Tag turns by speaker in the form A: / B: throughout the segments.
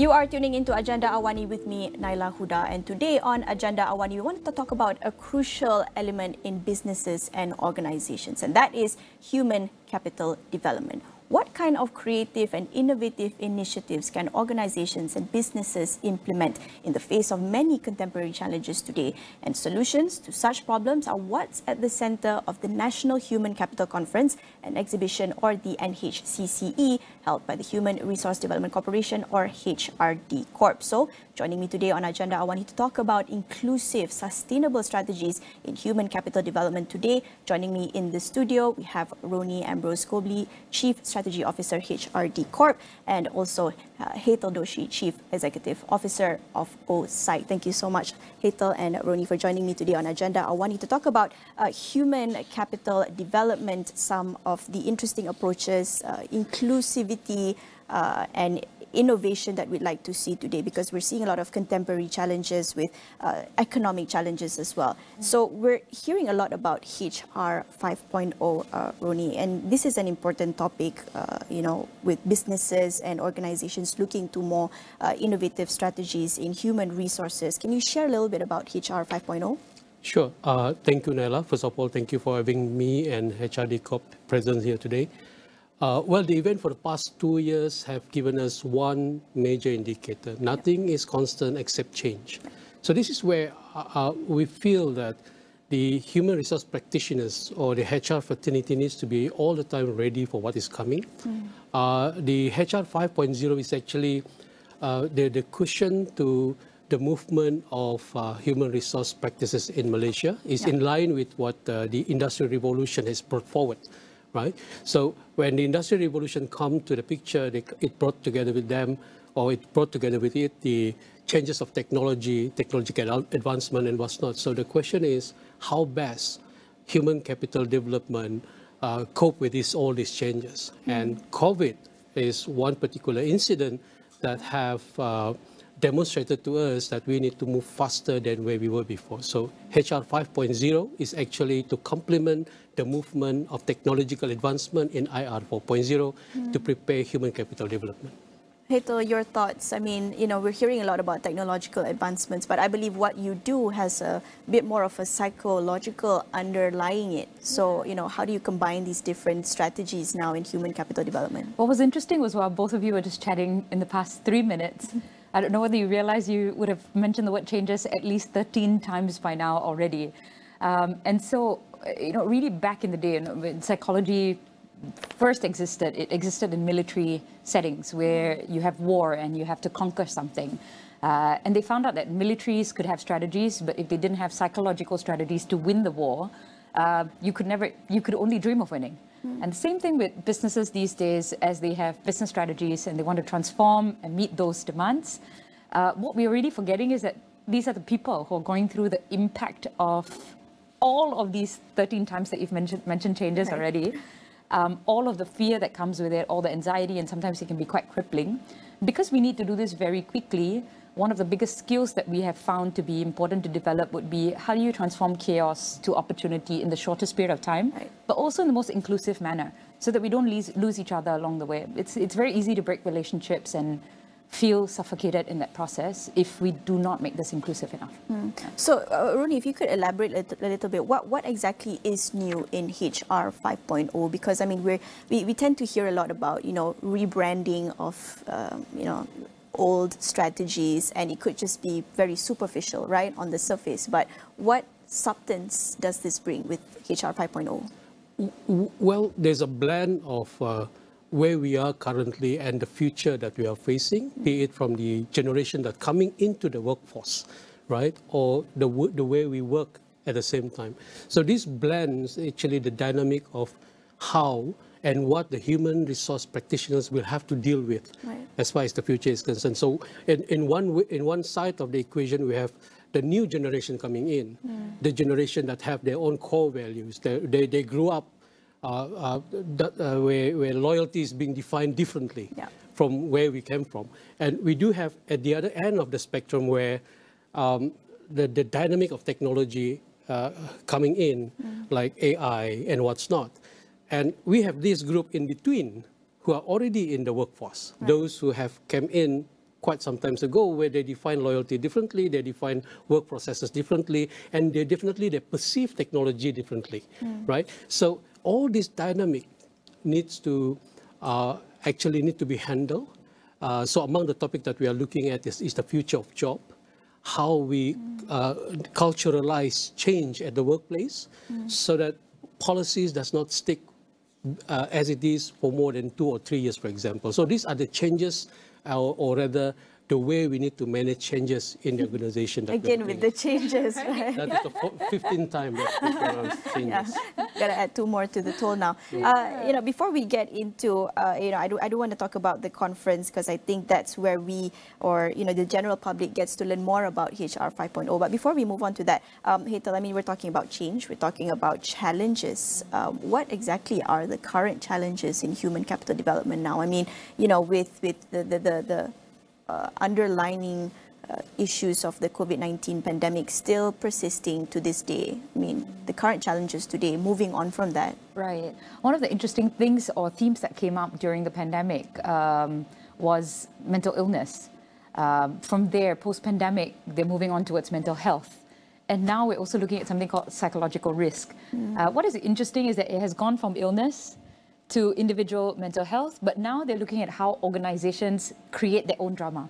A: You are tuning into Agenda Awani with me, Naila Huda, and today on Agenda Awani, we wanted to talk about a crucial element in businesses and organizations, and that is human capital development. What kind of creative and innovative initiatives can organizations and businesses implement in the face of many contemporary challenges today? And solutions to such problems are what's at the center of the National Human Capital Conference, an exhibition, or the NHCCE, held by the Human Resource Development Corporation, or HRD Corp. So, joining me today on Agenda Awani to talk about inclusive, sustainable strategies in human capital development today. Joining me in the studio, we have Rony Ambrose, Gobilee, Chief Strategy Officer, HRD Corp, and also Hetal Deshi, Chief Executive Officer of Psych. Thank you so much, Hetal and Rony, for joining me today on Agenda Awani to talk about human capital development, some of the interesting approaches, inclusivity, and innovation that we'd like to see today, because we're seeing a lot of contemporary challenges with economic challenges as well. So we're hearing a lot about HR 5.0, Rony, and this is an important topic, with businesses and organizations looking to more innovative strategies in human resources. Can you share a little bit about HR 5.0?
B: Sure. Thank you, Naila. First of all, thank you for having me and HRD Corp present here today. Well, the event for the past 2 years have given us one major indicator. Nothing is constant except change. So this is where we feel that the human resource practitioners or the HR fraternity needs to be all the time ready for what is coming. The HR 5.0 is actually the cushion to the movement of human resource practices in Malaysia. Is in line with what the Industrial Revolution has brought forward. Right? So when the Industrial Revolution come to the picture, it brought together with them, or it brought together with it, the changes of technological advancement and what's not. So the question is, how best human capital development cope with all these changes? And COVID is one particular incident that have demonstrated to us that we need to move faster than where we were before. So HR 5.0 is actually to complement the movement of technological advancement in IR 4.0 to prepare human capital development.
A: Hetal, your thoughts? I mean, we're hearing a lot about technological advancements, but I believe what you do has a bit more of a psychological underlying it. So, how do you combine these different strategies now in human capital development?
C: What was interesting was while both of you were just chatting in the past 3 minutes, I don't know whether you realize you would have mentioned the word changes at least 13 times by now already. And so, really back in the day, when psychology first existed, it existed in military settings where you have war and you have to conquer something. And they found out that militaries could have strategies, but if they didn't have psychological strategies to win the war, you could only dream of winning. And the same thing with businesses these days, as they have business strategies and they want to transform and meet those demands. What we're really forgetting is that these are the people who are going through the impact of all of these 13 times that you've mentioned changes already. All of the fear that comes with it, all the anxiety, and sometimes it can be quite crippling. Because we need to do this very quickly, one of the biggest skills that we have found to be important to develop would be how do you transform chaos to opportunity in the shortest period of time, but also in the most inclusive manner, so that we don't lose each other along the way. It's very easy to break relationships and feel suffocated in that process if we do not make this inclusive enough.
A: So, Rony, if you could elaborate a little bit, what exactly is new in HR 5.0? Because, I mean, we tend to hear a lot about, rebranding of, old strategies, and it could just be very superficial, right, on the surface. But what substance does this bring with HR 5.0?
B: Well, there's a blend of where we are currently and the future that we are facing, be it from the generation that's coming into the workforce, right, or the way we work at the same time. So this blends actually the dynamic of how and what the human resource practitioners will have to deal with as far as the future is concerned. So in one side of the equation, we have the new generation coming in, the generation that have their own core values. They grew up where loyalty is being defined differently from where we came from. And we do have at the other end of the spectrum where the dynamic of technology coming in, like AI and what's not. And we have this group in between who are already in the workforce, those who have come in quite some time ago, where they define loyalty differently, they define work processes differently, and they perceive technology differently, right? So all this dynamic needs to need to be handled. So among the topic that we are looking at is the future of job, how we culturalize change at the workplace, so that policies does not stick as it is for more than 2 or 3 years, for example. So these are the changes, or rather the way we need to manage changes in the organization.
A: Again, with the changes, right?
B: That is the 15th time that we pronounce changes.
A: Yeah. Got to add 2 more to the toll now. Before we get into, I do want to talk about the conference, because I think that's where we, or the general public gets to learn more about HR 5.0. But before we move on to that, Hetal, I mean, we're talking about change, we're talking about challenges. What exactly are the current challenges in human capital development now? I mean, with the underlining issues of the COVID-19 pandemic still persisting to this day. I mean, the current challenges today, moving on from that.
C: Right. One of the interesting things or themes that came up during the pandemic was mental illness. From there, post-pandemic, they're moving on towards mental health. And now we're also looking at something called psychological risk. What is interesting is that it has gone from illness to individual mental health, but now they're looking at how organizations create their own drama.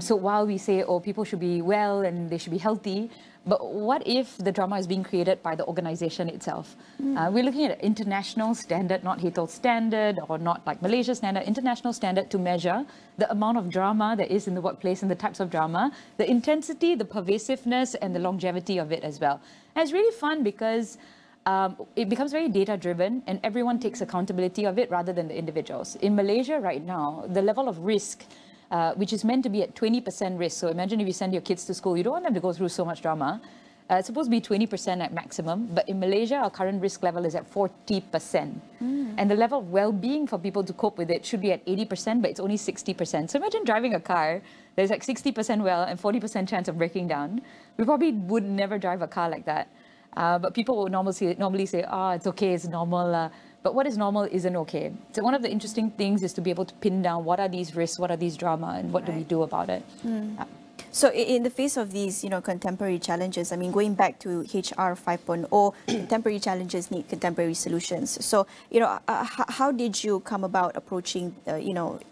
C: So while we say, people should be well and they should be healthy, but what if the drama is being created by the organization itself? We're looking at an international standard, not Hetal standard or not like Malaysia standard, international standard to measure the amount of drama there is in the workplace and the types of drama, the intensity, the pervasiveness, and the longevity of it as well. And it's really fun because it becomes very data-driven and everyone takes accountability of it rather than the individuals. In Malaysia right now, the level of risk, which is meant to be at 20% risk. So imagine if you send your kids to school, you don't want them to go through so much drama. It's supposed to be 20% at maximum, but in Malaysia, our current risk level is at 40%. And the level of well-being for people to cope with it should be at 80%, but it's only 60%. So imagine driving a car, there's like 60% well and 40% chance of breaking down. We probably would never drive a car like that. But people will normally say, it's okay, it's normal. But what is normal isn't okay. So one of the interesting things is to be able to pin down what are these risks, what are these drama, and what do we do about it.
A: So in the face of these, contemporary challenges, I mean, going back to HR 5.0, contemporary challenges need contemporary solutions. So, how did you come about approaching,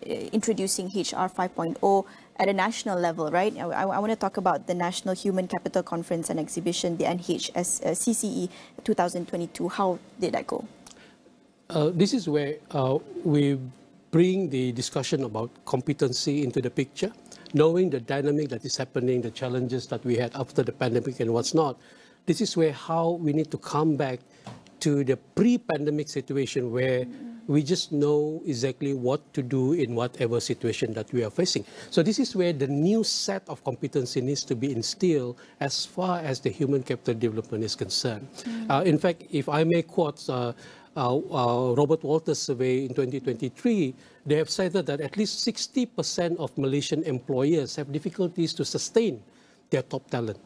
A: introducing HR 5.0 at a national level, right? I want to talk about the National Human Capital Conference and Exhibition, the CCE 2022. How did that go?
B: This is where we bring the discussion about competency into the picture, knowing the dynamic that is happening, the challenges that we had after the pandemic and what's not. This is where how we need to come back to the pre-pandemic situation where we just know exactly what to do in whatever situation that we are facing. So this is where the new set of competency needs to be instilled as far as the human capital development is concerned. In fact, if I may quote Robert Walters' survey in 2023, they have cited that at least 60% of Malaysian employers have difficulties to sustain their top talent.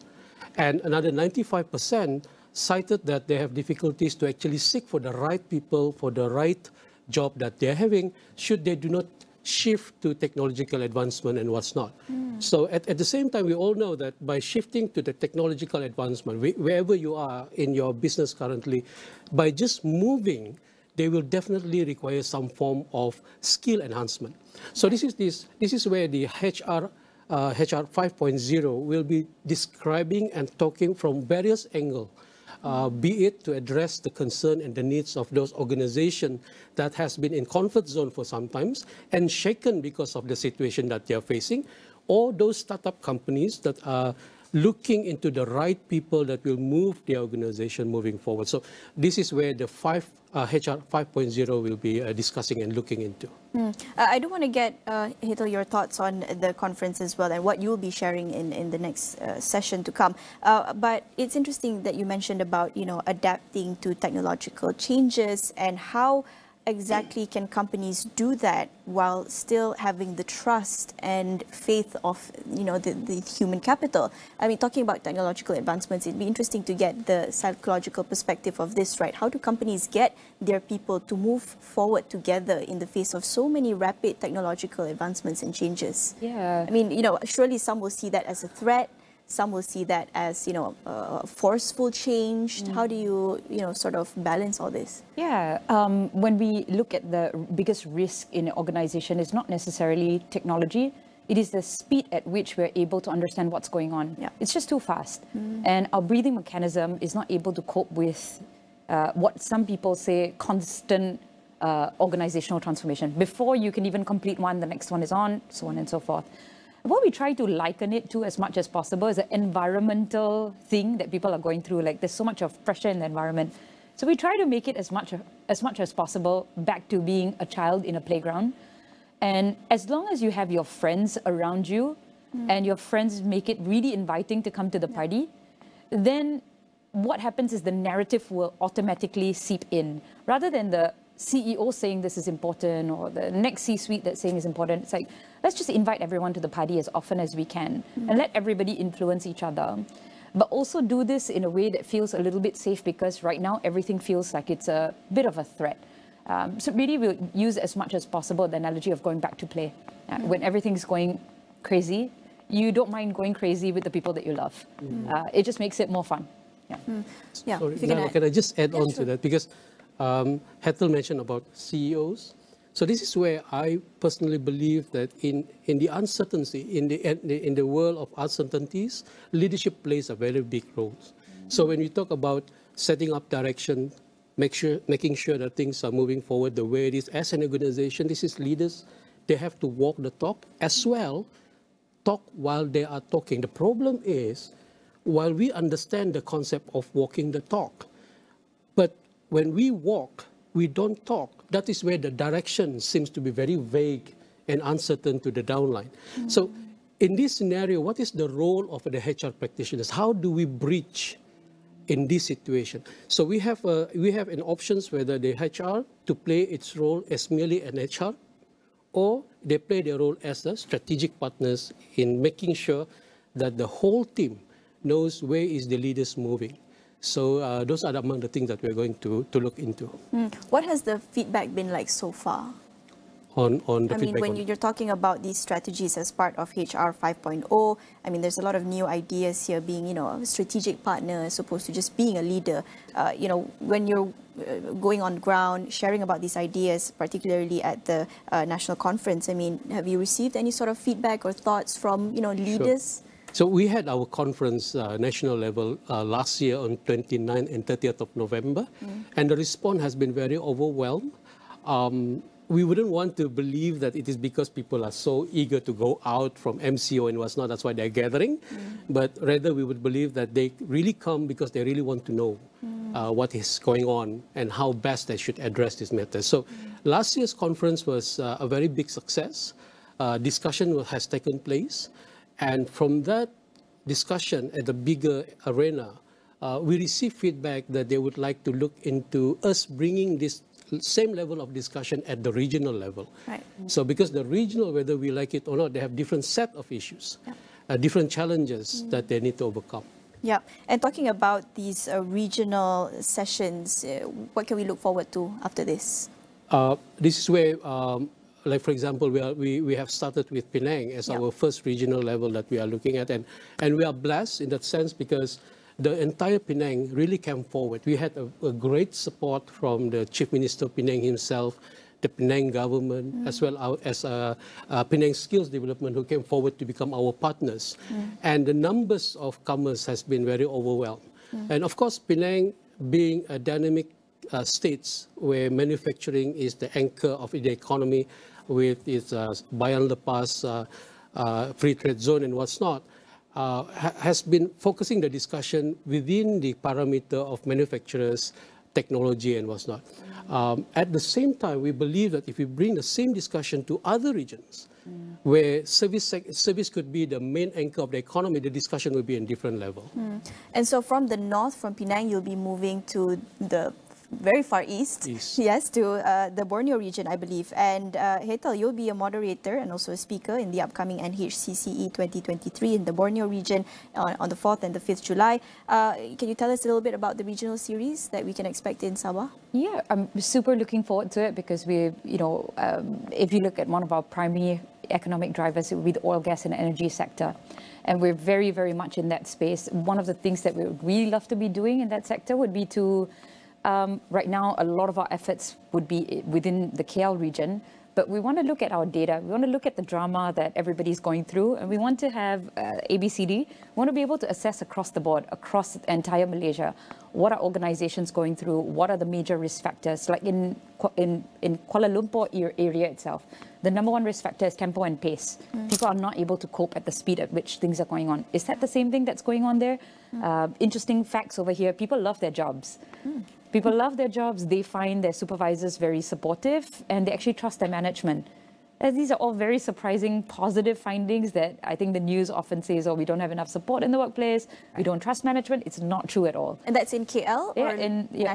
B: And another 95% cited that they have difficulties to actually seek for the right people, for the right job that they're having, should they do not shift to technological advancement and what's not. So at the same time, we all know that by shifting to the technological advancement, wherever you are in your business currently, by just moving, they will definitely require some form of skill enhancement. So this is where the HR 5.0 will be describing and talking from various angles, be it to address the concern and the needs of those organizations that has been in comfort zone for some times and shaken because of the situation that they are facing, or those startup companies that are looking into the right people that will move the organization moving forward. So this is where the HR 5.0 will be discussing and looking into.
A: I do want to get, Hetal, your thoughts on the conference as well and what you'll be sharing in the next session to come. But it's interesting that you mentioned about, adapting to technological changes and how exactly can companies do that while still having the trust and faith of, the human capital? I mean, talking about technological advancements, it'd be interesting to get the psychological perspective of this, right? How do companies get their people to move forward together in the face of so many rapid technological advancements and changes?
C: Yeah.
A: I mean, surely some will see that as a threat. Some will see that as, forceful change. How do you, sort of balance all this?
C: Yeah, when we look at the biggest risk in an organization, it's not necessarily technology. It is the speed at which we're able to understand what's going on.
A: Yeah.
C: It's just too fast. And our breathing mechanism is not able to cope with what some people say constant organizational transformation. Before you can even complete one, the next one is on, so on and so forth. What we try to liken it to as much as possible is an environmental thing that people are going through. Like, there's so much of pressure in the environment. So we try to make it as much as possible back to being a child in a playground. And as long as you have your friends around you and your friends make it really inviting to come to the party, then what happens is the narrative will automatically seep in. Rather than the CEO saying this is important or the next C-suite that's saying is important, it's like, let's just invite everyone to the party as often as we can and let everybody influence each other. But also do this in a way that feels a little bit safe, because right now everything feels like it's a bit of a threat. So really we'll use as much as possible the analogy of going back to play. When everything's going crazy, you don't mind going crazy with the people that you love. It just makes it more fun.
A: Yeah.
B: Sorry, can I just add on to that? Because Hetal mentioned about CEOs. So this is where I personally believe that in the uncertainty, in the world of uncertainties, leadership plays a very big role. So when we talk about setting up direction, making sure that things are moving forward the way it is as an organization, this is leaders. They have to walk the talk as well, talk while they are talking. The problem is, while we understand the concept of walking the talk, but when we walk, we don't talk. That is where the direction seems to be very vague and uncertain to the downline. So in this scenario, what is the role of the HR practitioners? How do we bridge in this situation? So we have an options whether the HR to play its role as merely an HR, or they play their role as a strategic partners in making sure that the whole team knows where is the leaders moving. So those are among the things that we're going to look into.
A: What has the feedback been like so far?
B: On the
A: I
B: feedback.
A: mean, when you're talking about these strategies as part of HR5.0, I mean, there's a lot of new ideas here, being, a strategic partner as opposed to just being a leader. When you're going on ground, sharing about these ideas, particularly at the national conference, I mean, have you received any sort of feedback or thoughts from, leaders?
B: Sure. So we had our conference national level last year on 29th and 30th of November, and the response has been very overwhelmed. We wouldn't want to believe that it is because people are so eager to go out from MCO and what's not, that's why they're gathering. But rather we would believe that they really come because they really want to know what is going on and how best they should address this matter. So last year's conference was a very big success. Discussion has taken place. And from that discussion at the bigger arena, we received feedback that they would like to look into us bringing this same level of discussion at the regional level.
A: Right.
B: So because the regional, whether we like it or not, they have different set of issues, different challenges that they need to overcome.
A: Yeah, and talking about these regional sessions, what can we look forward to after this?
B: This is where, like for example, we have started with Penang as our first regional level that we are looking at, and we are blessed in that sense because the entire Penang really came forward. We had a great support from the Chief Minister of Penang himself, the Penang government, as well as Penang Skills Development, who came forward to become our partners. And the numbers of comers has been very overwhelmed. And of course, Penang being a dynamic states where manufacturing is the anchor of the economy with its Bayan Lepas free trade zone and what's not, has been focusing the discussion within the parameter of manufacturers, technology and what's not. At the same time, we believe that if we bring the same discussion to other regions, where service could be the main anchor of the economy, the discussion will be in different level.
A: And so from the north, from Penang, you'll be moving to the very far east. Yes, to the Borneo region, I believe. And Hetal, you'll be a moderator and also a speaker in the upcoming NHCCE 2023 in the Borneo region on the 4th and the 5th July. Can you tell us a little bit about the regional series that we can expect in Sabah?
C: Yeah, I'm super looking forward to it because we, if you look at one of our primary economic drivers, it would be the oil, gas and energy sector. And we're very, very much in that space. One of the things that we would really love to be doing in that sector would be to, right now, a lot of our efforts would be within the KL region, but we want to look at our data. We want to look at the drama that everybody's going through, and we want to have ABCD. We want to be able to assess across the board, across the entire Malaysia, what are organizations going through, what are the major risk factors. Like in Kuala Lumpur area itself, the number one risk factor is tempo and pace. People are not able to cope at the speed at which things are going on. Is that the same thing that's going on there? Interesting facts over here. People love their jobs. People love their jobs. They find their supervisors very supportive and they actually trust their management. And these are all very surprising, positive findings that I think the news often says, oh, we don't have enough support in the workplace, we don't trust management. It's not true at all.
A: And that's in KL?
C: Yeah,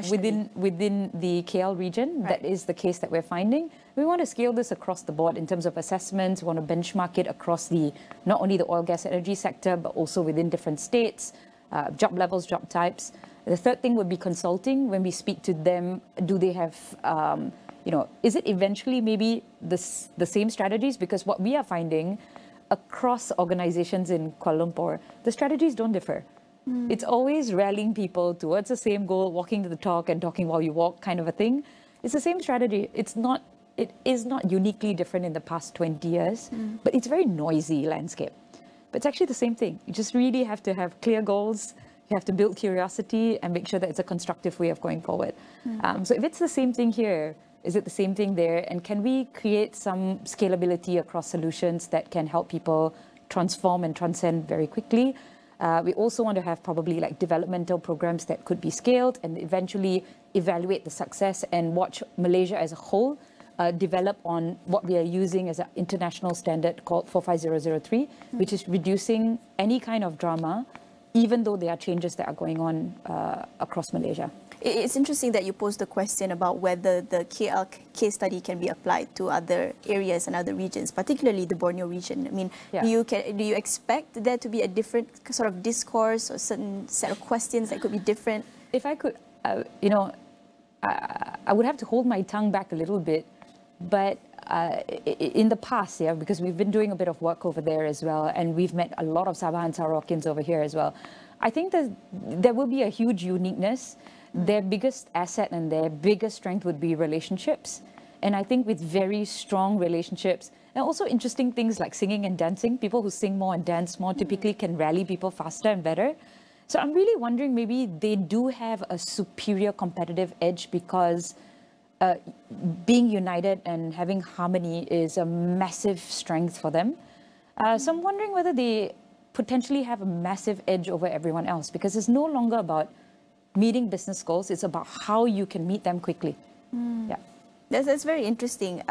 C: within the KL region, that is the case that we're finding. We want to scale this across the board in terms of assessments. We want to benchmark it across not only the oil, gas, energy sector, but also within different states, job levels, job types. The third thing would be consulting. When we speak to them, do they have, is it eventually maybe the same strategies? Because what we are finding across organizations in Kuala Lumpur, the strategies don't differ. It's always rallying people towards the same goal, walking to the talk and talking while you walk kind of a thing. It's the same strategy. It is not uniquely different in the past 20 years, but it's a very noisy landscape. But it's actually the same thing. You just really have to have clear goals. You have to build curiosity and make sure that it's a constructive way of going forward. So if it's the same thing here, is it the same thing there? And can we create some scalability across solutions that can help people transform and transcend very quickly? We also want to have probably like developmental programs that could be scaled and eventually evaluate the success and watch Malaysia as a whole develop on what we are using as an international standard called 45003, which is reducing any kind of drama, even though there are changes that are going on across Malaysia.
A: It's interesting that you posed the question about whether the KL case study can be applied to other areas and other regions, particularly the Borneo region. I mean, do you expect there to be a different sort of discourse or certain set of questions that could be different?
C: If I could, I would have to hold my tongue back a little bit, but in the past, because we've been doing a bit of work over there as well, and we've met a lot of Sabah and Sarawakians over here as well, I think that there will be a huge uniqueness. Their biggest asset and their biggest strength would be relationships. And I think with very strong relationships, and also interesting things like singing and dancing, people who sing more and dance more typically can rally people faster and better. So I'm really wondering maybe they do have a superior competitive edge because being united and having harmony is a massive strength for them. So I'm wondering whether they potentially have a massive edge over everyone else because it's no longer about meeting business goals, it's about how you can meet them quickly. Yeah.
A: That's very interesting.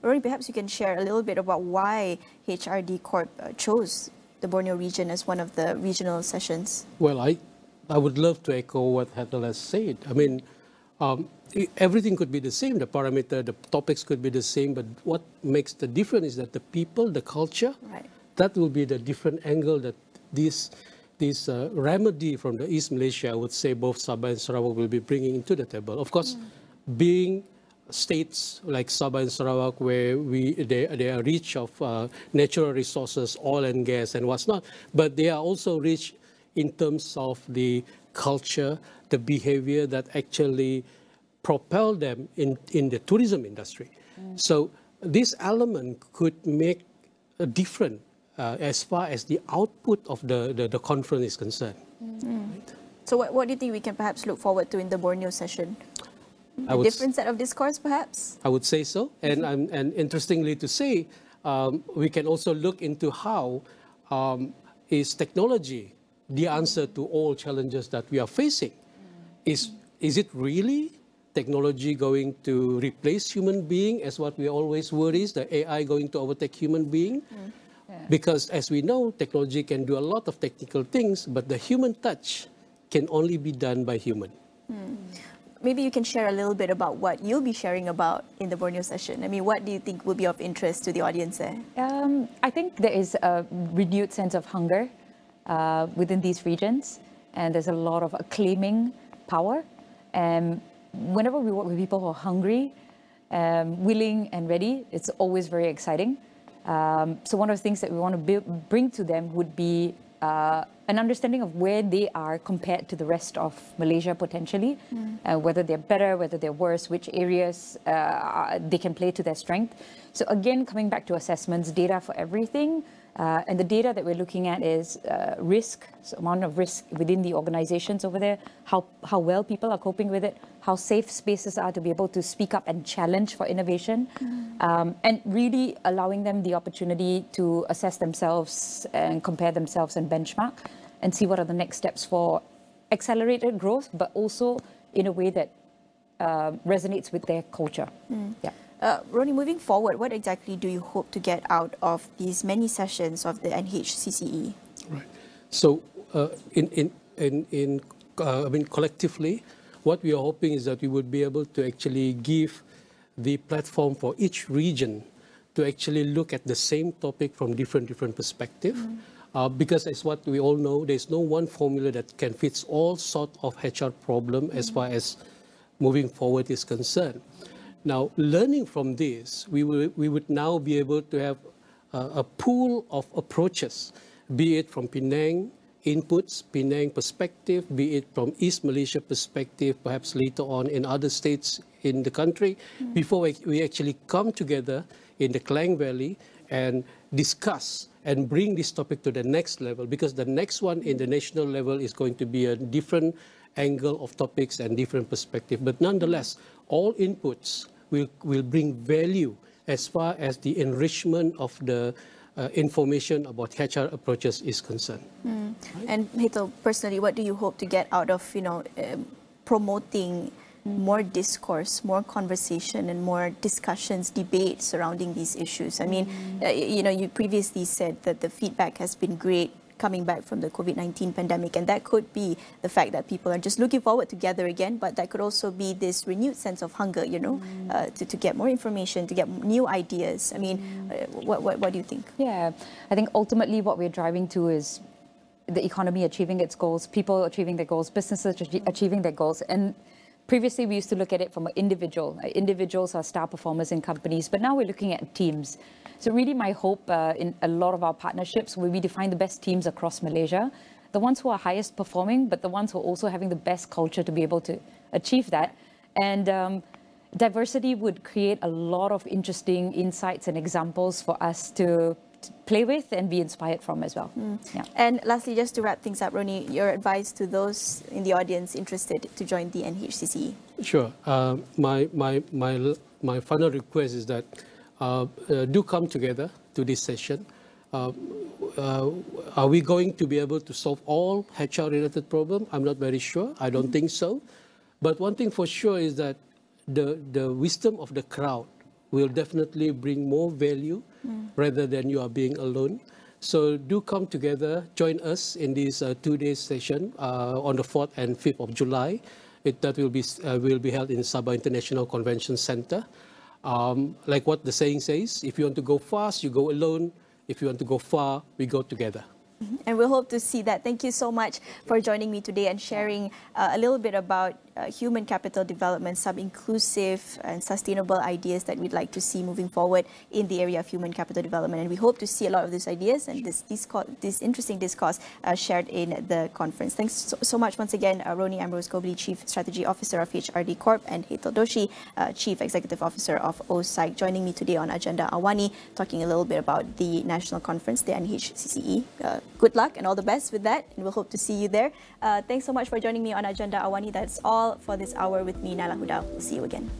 A: Rony, perhaps you can share a little bit about why HRD Corp chose the Borneo region as one of the regional sessions.
B: Well, I would love to echo what Hetal has said. I mean, everything could be the same, the parameter, the topics could be the same, but what makes the difference is that the people, the culture, that will be the different angle that this remedy from the East Malaysia, I would say both Sabah and Sarawak will be bringing into the table. Of course, being states like Sabah and Sarawak where they are rich of natural resources, oil and gas and what's not, but they are also rich in terms of the culture, the behavior that actually propel them in the tourism industry. So this element could make a difference as far as the output of the conference is concerned. Right?
A: So what do you think we can perhaps look forward to in the Borneo session? A different set of discourse, perhaps?
B: I would say so. And interestingly to say, we can also look into how is technology the answer to all challenges that we are facing. Is it really technology going to replace human being as what we always worry, is the AI going to overtake human being? Because as we know, technology can do a lot of technical things, but the human touch can only be done by human.
A: maybe you can share a little bit about what you'll be sharing about in the Borneo session. I mean, what do you think will be of interest to the audience there?
C: I think there is a renewed sense of hunger within these regions, and there's a lot of acclaiming power. And whenever we work with people who are hungry, willing and ready, it's always very exciting. So one of the things that we want to bring to them would be an understanding of where they are compared to the rest of Malaysia potentially, whether they're better, whether they're worse, which areas they can play to their strength. So again, coming back to assessments, data for everything, and the data that we're looking at is risk, so amount of risk within the organizations over there, how well people are coping with it, how safe spaces are to be able to speak up and challenge for innovation, and really allowing them the opportunity to assess themselves and compare themselves and benchmark and see what are the next steps for accelerated growth, but also in a way that resonates with their culture. Yeah.
A: Rony, moving forward, what exactly do you hope to get out of these many sessions of the NHCCE?
B: Right. So, I mean, collectively, what we are hoping is that we would be able to actually give the platform for each region to actually look at the same topic from different perspectives. Because as what we all know, there's no one formula that can fit all sort of HR problem as far as moving forward is concerned. Now, learning from this, we would now be able to have a pool of approaches, be it from Penang inputs, Penang perspective, be it from East Malaysia perspective, perhaps later on in other states in the country, before we actually come together in the Klang Valley and discuss and bring this topic to the next level, because the next one in the national level is going to be a different angle of topics and different perspective. But nonetheless, all inputs will bring value as far as the enrichment of the information about HR approaches is concerned. Right?
A: And Hetal, personally, what do you hope to get out of, promoting more discourse, more conversation, and more discussions, debate surrounding these issues? I mean, you previously said that the feedback has been great coming back from the COVID-19 pandemic, and that could be the fact that people are just looking forward to gather again, but that could also be this renewed sense of hunger, to get more information, to get new ideas. I mean, what do you think?
C: Yeah, I think ultimately what we're driving to is the economy achieving its goals, people achieving their goals, businesses achieving their goals. And previously, we used to look at it from an individual. Individuals are star performers in companies, but now we're looking at teams. So really my hope in a lot of our partnerships, where we define the best teams across Malaysia, the ones who are highest performing, but the ones who are also having the best culture to be able to achieve that. And diversity would create a lot of interesting insights and examples for us to play with and be inspired from as well. Yeah.
A: And lastly, just to wrap things up, Rony, your advice to those in the audience interested to join the NHCCE? Sure.
B: My final request is that do come together to this session. Are we going to be able to solve all HR-related problems? I'm not very sure. I don't think so. But one thing for sure is that the wisdom of the crowd will definitely bring more value rather than you are being alone. So do come together, join us in this 2-day session on the 4th and 5th of July. That will be held in Sabah International Convention Center. Like what the saying says, if you want to go fast, you go alone. If you want to go far, we go together.
A: And we hope to see that. Thank you so much for joining me today and sharing a little bit about human capital development, some inclusive and sustainable ideas that we'd like to see moving forward in the area of human capital development. And we hope to see a lot of these ideas and this interesting discourse shared in the conference. Thanks so much once again, Rony Ambrose, Gobilee Chief Strategy Officer of HRD Corp, and Hetal Deshi, Chief Executive Officer of Psych, joining me today on Agenda Awani, talking a little bit about the national conference, the NHCCE. Good luck and all the best with that, and we'll hope to see you there. Thanks so much for joining me on Agenda Awani. That's all for this hour with me, Naila Huda. We'll see you again.